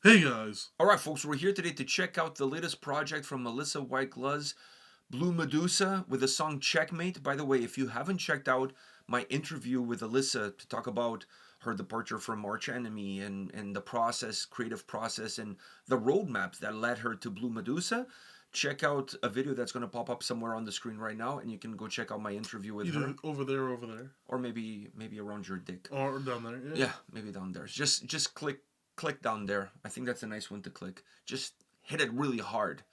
Hey guys. Alright folks, we're here today to check out the latest project from Melissa white-gluz, Blue Medusa, with the song Checkmate. By the way, if you haven't checked out my interview with Alyssa to talk about her departure from Arch Enemy and the process, creative process, and the roadmaps that led her to Blue Medusa, check out a video that's going to pop up somewhere on the screen right now, and you can go check out my interview with her. Either over there or over there. Or maybe around your dick. Or down there, yeah. Yeah, maybe down there. Just click down there. I think that's a nice one to click. Just hit it really hard.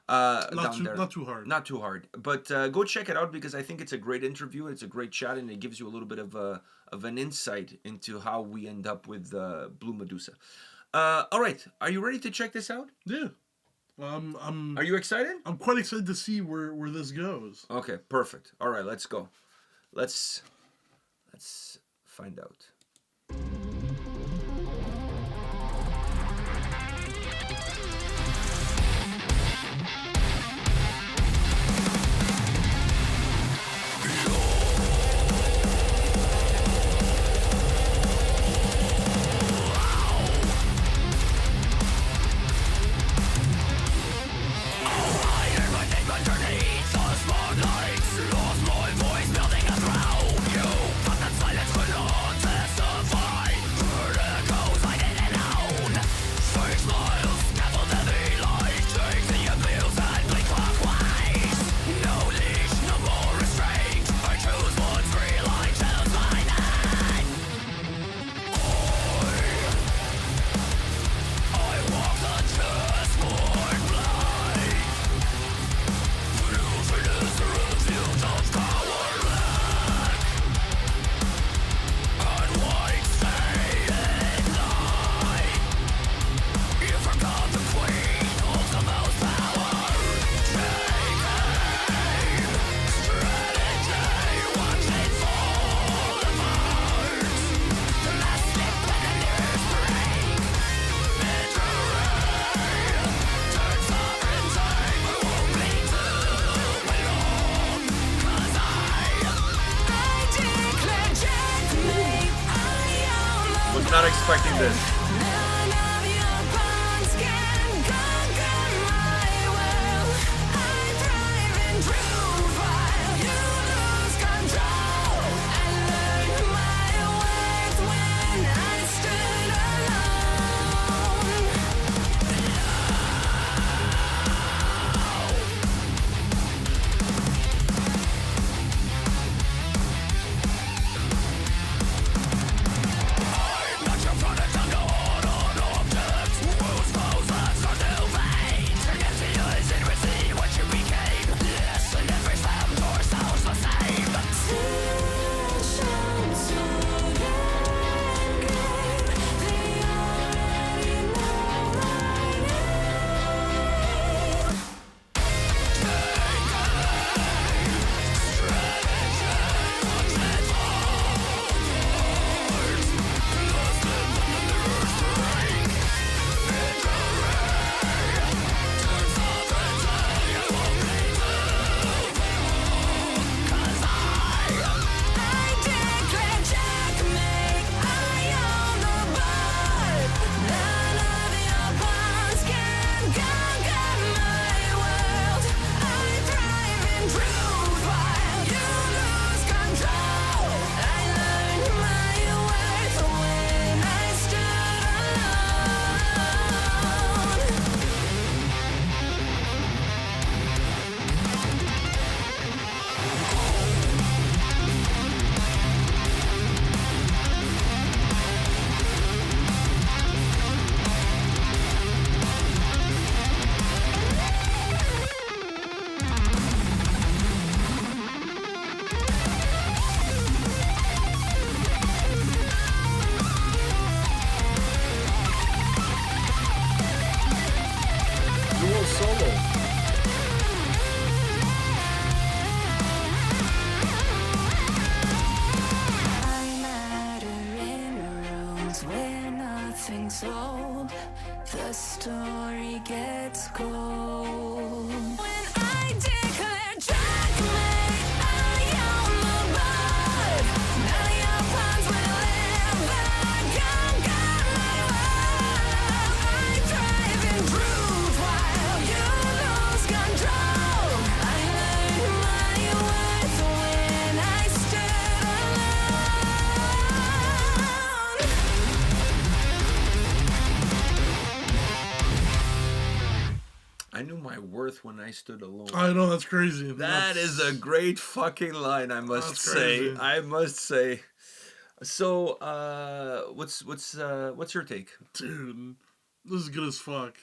Down there. Not too hard. Not too hard. But go check it out because I think it's a great interview. It's a great chat, and it gives you a little bit of an insight into how we end up with Blue Medusa. All right, are you ready to check this out? Yeah. Are you excited? I'm quite excited to see where this goes. Okay, perfect. All right, let's go. Let's find out. Was not expecting this. earth when I stood alone. I know, that's crazy. That is a great fucking line, I must That's say. crazy. I must say. So, what's your take? Dude, this is good as fuck.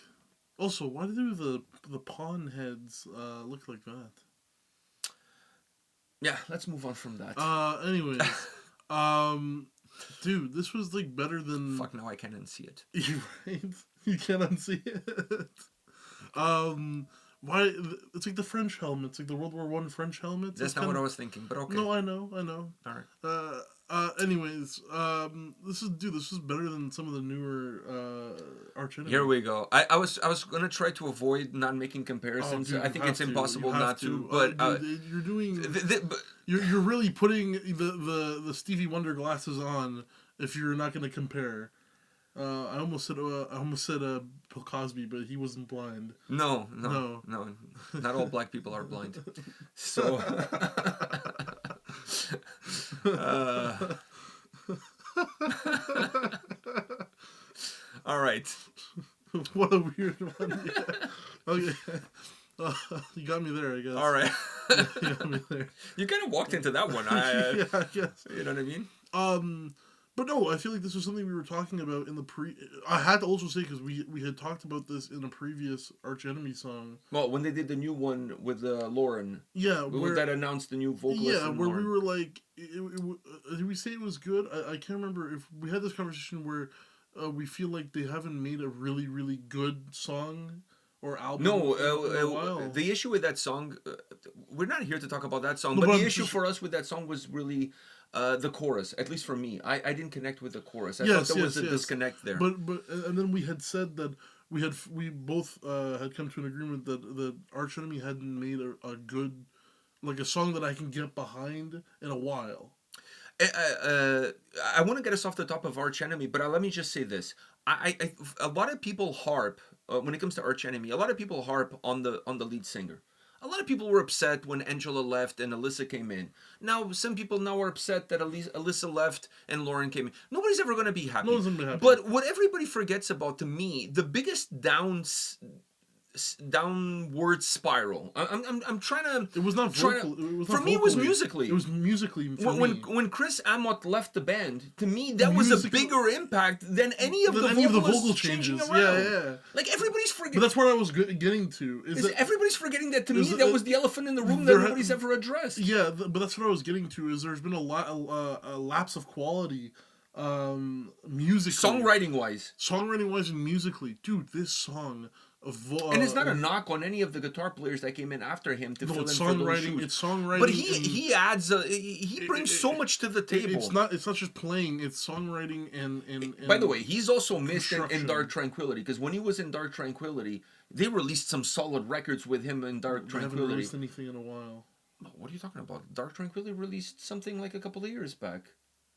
Also, why do the pawn heads look like that? Yeah, let's move on from that. Anyways, dude, this was like better than. Fuck, now I can't unsee it. You're right. You can't unsee it. Why? It's like the French helmet. It's like the World War I French helmet. That's not what I was thinking, but okay. No, I know. All right. Anyways, this is better than some of the newer arch enemies. Here we go. I was gonna try to avoid not making comparisons. Dude, I think it's impossible not to. But dude, you're doing. You're really putting the Stevie Wonder glasses on if you're not gonna compare. I almost said Bill Cosby, but he wasn't blind. No. Not all black people are blind. So. All right. What a weird one. Yeah. Okay. You got me there, I guess. All right. You got me there. You kind of walked into that one. Yeah, I guess. You know what I mean? But no, I feel like this was something we were talking about in the I had to also say, because we had talked about this in a previous Arch Enemy song. Well, when they did the new one with Lauren. Yeah. That announced the new vocalist. Yeah, where Lauren. we were like, did we say it was good? I can't remember if we had this conversation where we feel like they haven't made a really, really good song or album in a while. The issue with that song, we're not here to talk about that song, No, but the issue for us with that song was really the chorus. At least for me, I didn't connect with the chorus. I thought there was a disconnect there. But and then we had said that we both had come to an agreement that Arch Enemy hadn't made a good, like a song that I can get behind in a while. I want to get us off the top of Arch Enemy, but let me just say this: a lot of people harp when it comes to Arch Enemy. A lot of people harp on the lead singer. A lot of people were upset when Angela left and Alyssa came in. Now, some people now are upset that Alyssa left and Lauren came in. Nobody's ever going to be happy. No one's going to be happy. But what everybody forgets about, to me, the biggest downward spiral. I'm trying to. It was not vocal. For me, it was musically. It was musically. When Chris Amott left the band, to me that was a bigger impact than any of the vocal changes. Yeah. Like everybody's forgetting. But that's what I was getting to. Everybody's forgetting that, to me, that was the elephant in the room that nobody's ever addressed. Yeah, but that's what I was getting to. Is there's been a lapse of quality, musically, songwriting wise, and musically, dude. This song. And it's not a knock on any of the guitar players that came in after him to fill in for those shoes. It's songwriting. But he adds he brings so much to the table. It's not just playing. It's songwriting and by the way, he's also missed in Dark Tranquillity, because when he was in Dark Tranquillity, they released some solid records with him in Dark Tranquillity. Haven't released anything in a while. What are you talking about? Dark Tranquillity released something like a couple of years back.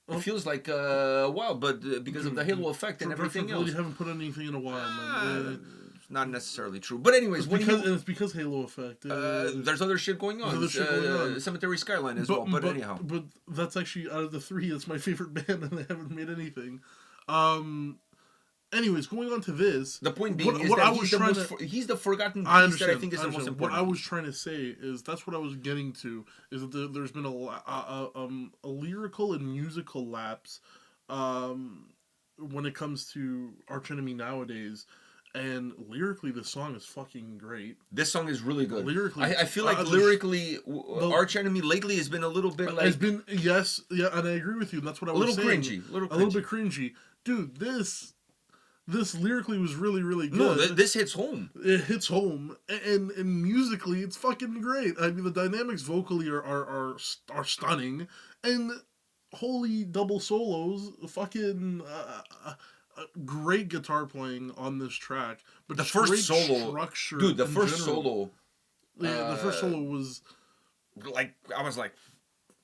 It feels like a while, but because of the halo effect and everything else. You haven't put anything in a while, man. Not necessarily true, but anyways, it's because Halo effect. There's other shit going on. Cemetery Skyline as well, but anyhow. But that's actually, out of the three, that's my favorite band, and they haven't made anything. Anyways, going on to this. The point being is that he's the forgotten piece that I think is the most important. What I was trying to say is that's what I was getting to, is that there's been a lyrical and musical lapse when it comes to Arch Enemy nowadays. And lyrically, this song is fucking great. This song is really good. Lyrically, I feel like lyrically, Arch Enemy lately has been a little bit like... and I agree with you. That's what I was saying. A little bit cringy. Dude, this lyrically was really, really good. No, this hits home. It hits home. And musically, it's fucking great. I mean, the dynamics vocally are stunning. And holy double solos, fucking... great guitar playing on this track, but the first solo, dude. The first solo was like, I was like,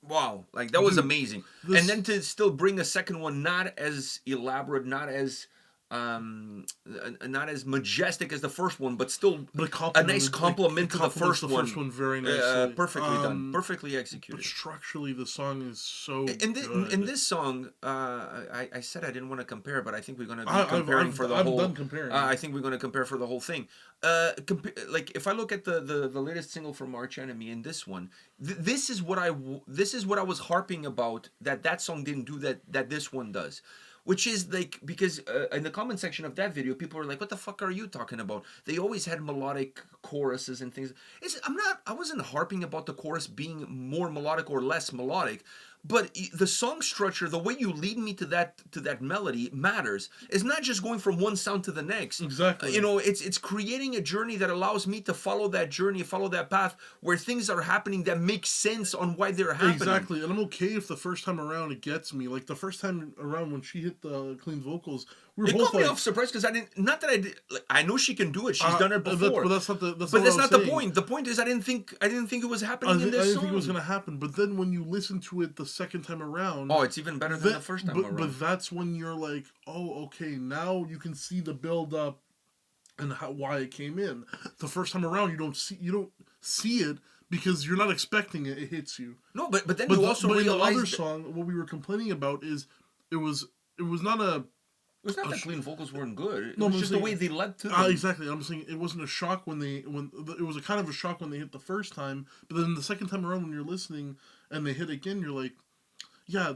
wow, like that was amazing. And then to still bring a second one, not as elaborate, not as not as majestic as the first one, but still But a nice compliment to the complements first the first one very nicely. perfectly done, perfectly But executed. structurally, the song is so In good. this song, I said I didn't want to compare, but I think we're going to be I, comparing for the I'm whole. done comparing. I think we're going to compare for the whole thing. Like if I look at the latest single from Arch Enemy and this one, this is what this is what I was harping about that song didn't do that this one does. Which is like, because in the comment section of that video, people were like, "What the fuck are you talking about?" They always had melodic choruses and things. I wasn't harping about the chorus being more melodic or less melodic, but the song structure, the way you lead me to that melody matters. It's not just going from one sound to the next. Exactly. You know, it's creating a journey that allows me to follow that journey, follow that path where things are happening that make sense on why they're happening. Exactly, and I'm okay if the first time around it gets me. Like the first time around when she hit the clean vocals, we were It both caught me like, off surprise because I didn't. Not that I did. Like, I know she can do it. She's done it but before. that's not the. But that's not the saying. point. The point is I didn't think it was happening in this I didn't song. think it was gonna happen. But then when you listen to it the second time around, Oh, it's even better than the first time around. But that's when you're like, oh, okay, now you can see the build up and why it came in. The first time around, you don't see it because you're not expecting it. It hits you. No, but then you also but realize in the other song, what we were complaining about is it was not a. It was not that clean vocals weren't good. It No, was I'm just saying, the way they led to them. Exactly. I'm saying it wasn't a shock when it was a kind of a shock when they hit the first time, but then the second time around when you're listening and they hit again, you're like, yeah,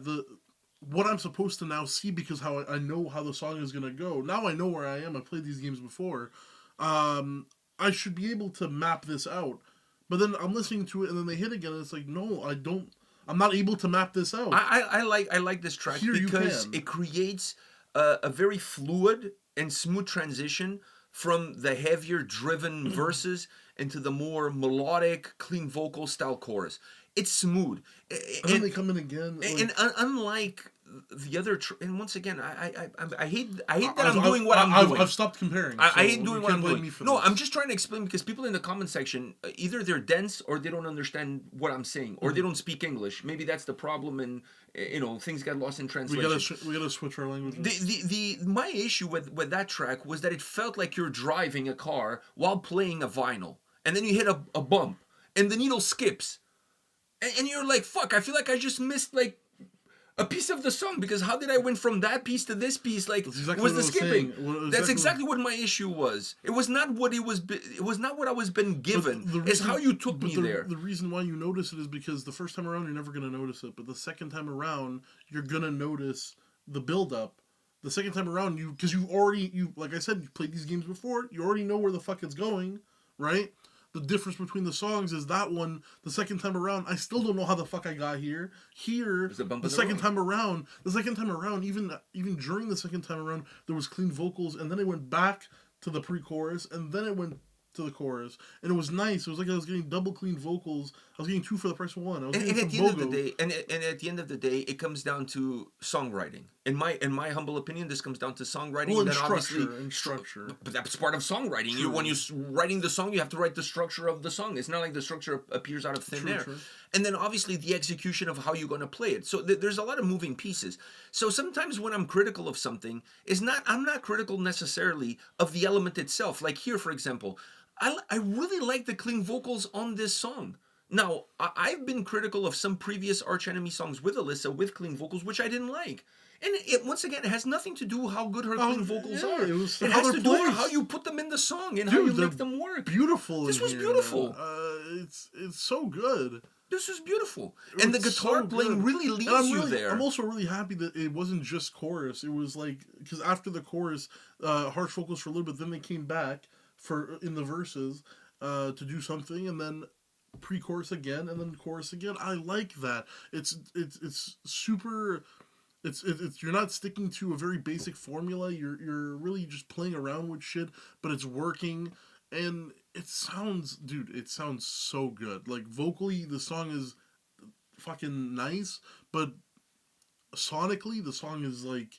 what I'm supposed to now see because how I know how the song is gonna go. Now I know where I am. I played these games before. I should be able to map this out. But then I'm listening to it and then they hit again and it's like, no, I don't. I'm not able to map this out. I like this track Here because it creates a very fluid and smooth transition from the heavier driven verses into the more melodic, clean vocal style chorus. It's smooth. And then they come in again. And unlike the other, and once again, I hate that I'm doing what I'm doing. I've stopped comparing. I hate doing what I'm doing. No, this. I'm just trying to explain because people in the comment section, either they're dense or they don't understand what I'm saying, or they don't speak English. Maybe that's the problem, and things got lost in translation. We gotta switch our languages. My issue with that track was that it felt like you're driving a car while playing a vinyl, and then you hit a bump, and the needle skips, and you're like, "Fuck! I feel like I just missed like a piece of the song because how did I went from that piece to this piece? Like, was the skipping? That's exactly what my issue was. It was not what it was. It was not what I was been given. It's how you took me there. The reason why you notice it is because the first time around you're never gonna notice it, but the second time around you're gonna notice the build up. The second time around because like I said, you played these games before. You already know where the fuck it's going, right? The difference between the songs is that one, the second time around, I still don't know how the fuck I got here. Here, the second time around, even during the second time around, there was clean vocals, and then it went back to the pre-chorus, and then it went to the chorus, and it was nice. It was like I was getting double clean vocals. I was getting 2 for the price of 1. And at the end of the day, and at the end of the day, it comes down to songwriting. In my humble opinion, this comes down to songwriting. Well, and then structure. But that's part of songwriting. When you're writing the song, you have to write the structure of the song. It's not like the structure appears out of thin air. True. And then obviously the execution of how you're going to play it. So there's a lot of moving pieces. So sometimes when I'm critical of something, I'm not critical necessarily of the element itself. Like here, for example, I really like the clean vocals on this song. Now, I've been critical of some previous Arch Enemy songs with Alyssa with clean vocals, which I didn't like. And once again, it has nothing to do how good her clean vocals are. It has to do with how you put them in the song and how you make them work. Beautiful. This was beautiful. It's so good. This was beautiful. And the guitar playing really leads you there. I'm also really happy that it wasn't just chorus. It was like, because after the chorus, harsh vocals for a little bit, then they came back in the verses to do something, and then pre-chorus again, and then chorus again. I like that. It's super. It's you're not sticking to a very basic formula. You're really just playing around with shit, but it's working, and it sounds so good. Like vocally, the song is fucking nice, but sonically, the song is like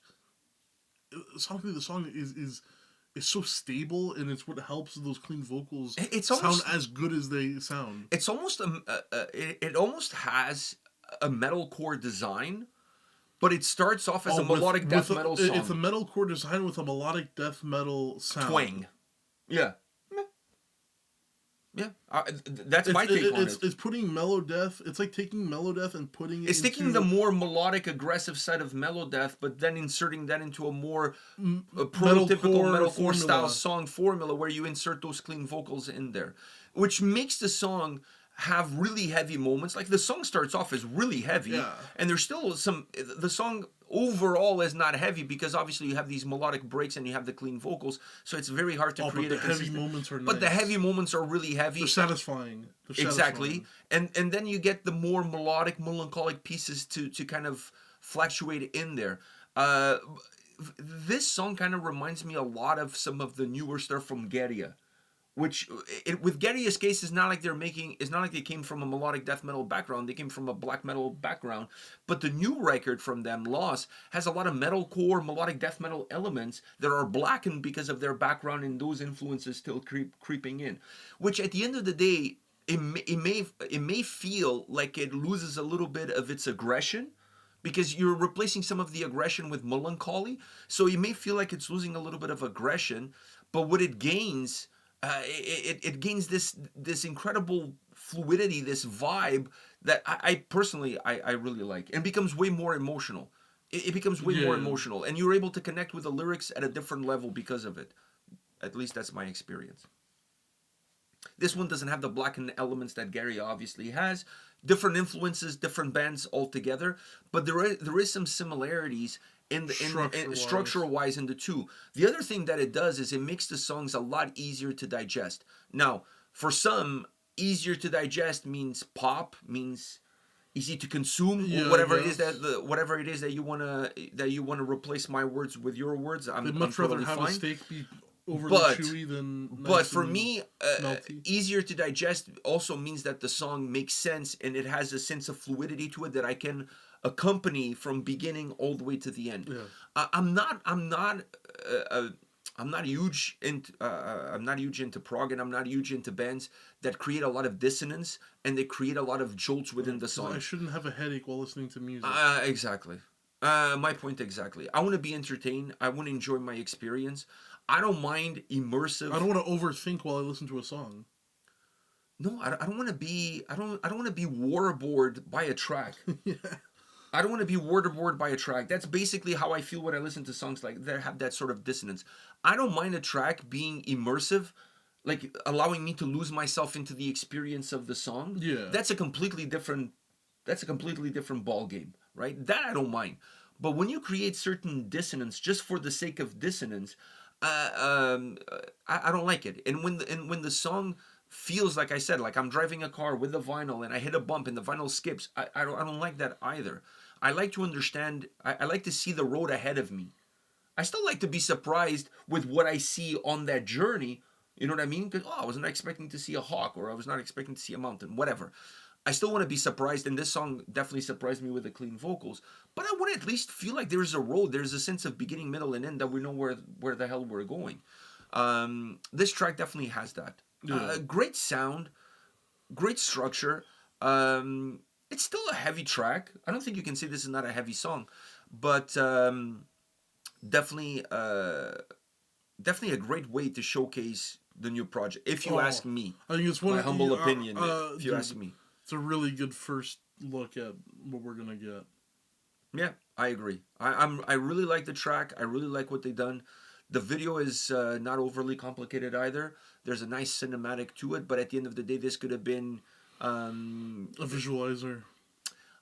is so stable, and it's what helps those clean vocals sound as good as they sound. It's almost it almost has a metalcore design, But it starts off as a Oh, melodic death metal song. It's a metalcore designed with a melodic death metal sound. Twang. Yeah. Yeah. That's my take on it. It's putting mellow death. It's like taking mellow death and putting it. It's taking the more melodic, aggressive side of melodeath, but then inserting that into a more prototypical metalcore style song formula where you insert those clean vocals in there, which makes the song have really heavy moments. Like the song starts off as really heavy, and there's still some. The song overall is not heavy because obviously you have these melodic breaks and you have the clean vocals, so it's very hard to create a consistent. Heavy moments are nice. But the heavy moments are really heavy. They're satisfying. Exactly, and then you get the more melodic, melancholic pieces to kind of fluctuate in there. This song kind of reminds me a lot of some of the newer stuff from Guerilla. Which, with Guerilla's case, it's not like they came from a melodic death metal background. They came from a black metal background. But the new record from them, Loss, has a lot of metalcore, melodic death metal elements that are blackened because of their background and those influences still creeping in. Which, at the end of the day, it may feel like it loses a little bit of its aggression, because you're replacing some of the aggression with melancholy. So you may feel like it's losing a little bit of aggression, but what it gains... it gains this incredible fluidity, this vibe that I personally really like, and becomes way more emotional. It becomes way more emotional, and you're able to connect with the lyrics at a different level because of it. At least that's my experience. This one doesn't have the blackened elements that Gary obviously has. Different influences, different bands altogether, but there is some similarities in structure-wise in the two. The other thing that it does is it makes the songs a lot easier to digest. Now, for some, easier to digest means pop, means easy to consume, whatever it is that you wanna replace my words with your words. They'd much rather have a steak be overly chewy than nice. But for me, easier to digest also means that the song makes sense and it has a sense of fluidity to it that I can accompany from beginning all the way to the end. I'm not huge into prog, and I'm not huge into bands that create a lot of dissonance and they create a lot of jolts within the song. I shouldn't have a headache while listening to music. Exactly. My point exactly. I want to be entertained. I want to enjoy my experience. I don't mind immersive. I don't want to overthink while I listen to a song. No, I don't want to be. I don't want to be waterboarded by a track. I don't want to be waterboarded by a track. That's basically how I feel when I listen to songs like that have that sort of dissonance. I don't mind a track being immersive, like allowing me to lose myself into the experience of the song. That's a completely different ball game, right? That I don't mind. But when you create certain dissonance just for the sake of dissonance, I don't like it. And when the song feels like I said, like I'm driving a car with the vinyl and I hit a bump and the vinyl skips, I don't like that either. I like to understand. I like to see the road ahead of me. I still like to be surprised with what I see on that journey. You know what I mean? Because I wasn't expecting to see a hawk, or I was not expecting to see a mountain, whatever. I still want to be surprised, and this song definitely surprised me with the clean vocals. But I want to at least feel like there's a road, there's a sense of beginning, middle, and end, that we know where the hell we're going. This track definitely has that. Great sound, great structure. It's still a heavy track. I don't think you can say this is not a heavy song, but definitely a great way to showcase the new project. If you ask me, I think it's my humble opinion. If you ask me, it's a really good first look at what we're gonna get. Yeah, I agree. I really like the track. I really like what they done. The video is not overly complicated either. There's a nice cinematic to it, but at the end of the day, this could have been a visualizer.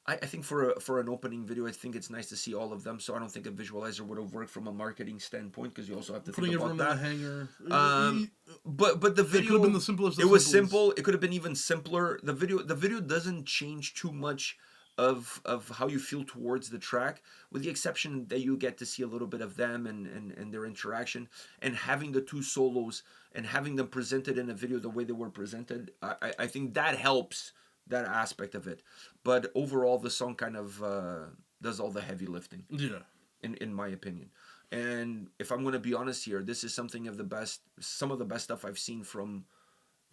I think for an opening video, I think it's nice to see all of them. So I don't think a visualizer would have worked from a marketing standpoint, because you also have to think about that. Putting everyone in the hanger. But the video, it could have been the simplest. It was simple. It could have been even simpler. The video doesn't change too much of how you feel towards the track, with the exception that you get to see a little bit of them and their interaction, and having the two solos and having them presented in a video the way they were presented. I think that helps that aspect of it. But overall, the song kind of does all the heavy lifting. In my opinion. And if I'm going to be honest here, this is some of the best stuff I've seen from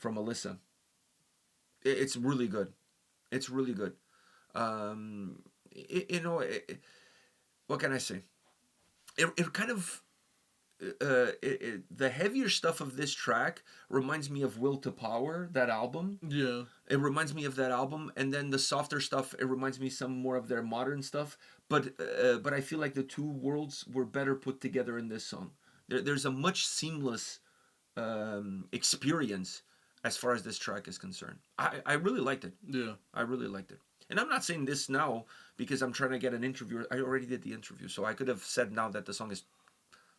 Alyssa. It's really good. It's really good. what can I say? It kind of the heavier stuff of this track reminds me of Will to Power, that album. Yeah. It reminds me of that album, and then the softer stuff, it reminds me some more of their modern stuff. But I feel like the two worlds were better put together in this song. There's a much seamless experience as far as this track is concerned. I really liked it. Yeah. I really liked it. And I'm not saying this now because I'm trying to get an interview. I already did the interview, so I could have said now that the song is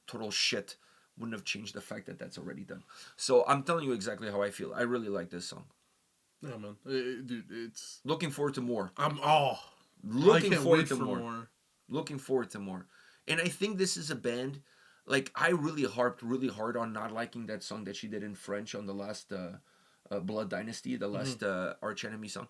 total shit. Wouldn't have changed the fact that that's already done. So I'm telling you exactly how I feel. I really like this song. Yeah, man. Dude, it's... Looking forward to more. I can't wait for more. Looking forward to more. And I think this is a band, like, I really harped really hard on not liking that song that she did in French on the last Blood Dynasty, the last Arch Enemy song.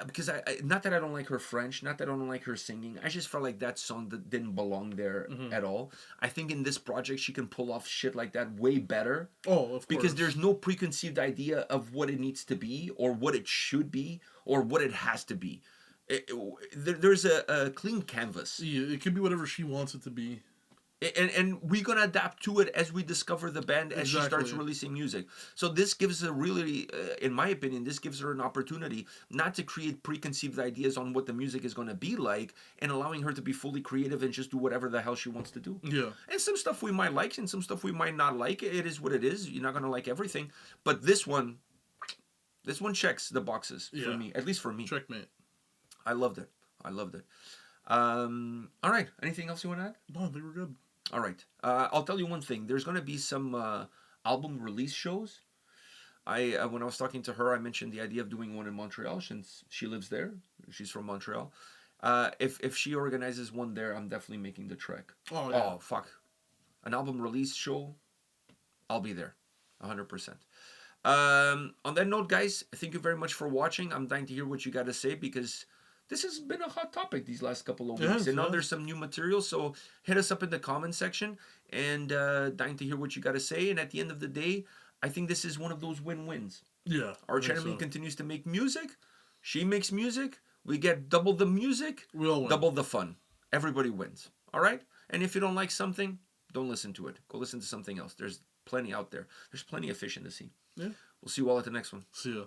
Because not that I don't like her French, not that I don't like her singing, I just felt like that song that didn't belong there at all. I think in this project she can pull off shit like that way better. Oh, of course. Because there's no preconceived idea of what it needs to be, or what it should be, or what it has to be. There's a clean canvas. Yeah, it could be whatever she wants it to be. And we're going to adapt to it as we discover the band, as she starts releasing music. So this gives her really, in my opinion, this gives her an opportunity not to create preconceived ideas on what the music is going to be like, and allowing her to be fully creative and just do whatever the hell she wants to do. Yeah. And some stuff we might like and some stuff we might not like. It is what it is. You're not going to like everything. But this one checks the boxes for me, at least for me. Checkmate. I loved it. All right. Anything else you want to add? No, I think we're good. All right. I'll tell you one thing. There's going to be some album release shows. When I was talking to her, I mentioned the idea of doing one in Montreal since she lives there. She's from Montreal. If she organizes one there, I'm definitely making the trek. Oh, yeah. Oh, fuck. An album release show, I'll be there. 100%. On that note, guys, thank you very much for watching. I'm dying to hear what you got to say because this has been a hot topic these last couple of weeks. And now there's some new material, so hit us up in the comment section. And dying to hear what you got to say. And at the end of the day, I think this is one of those win-wins. Yeah. Arch Enemy continues to make music. She makes music. We get double the music. We all win. Double the fun. Everybody wins. All right? And if you don't like something, don't listen to it. Go listen to something else. There's plenty out there. There's plenty of fish in the sea. Yeah. We'll see you all at the next one. See ya.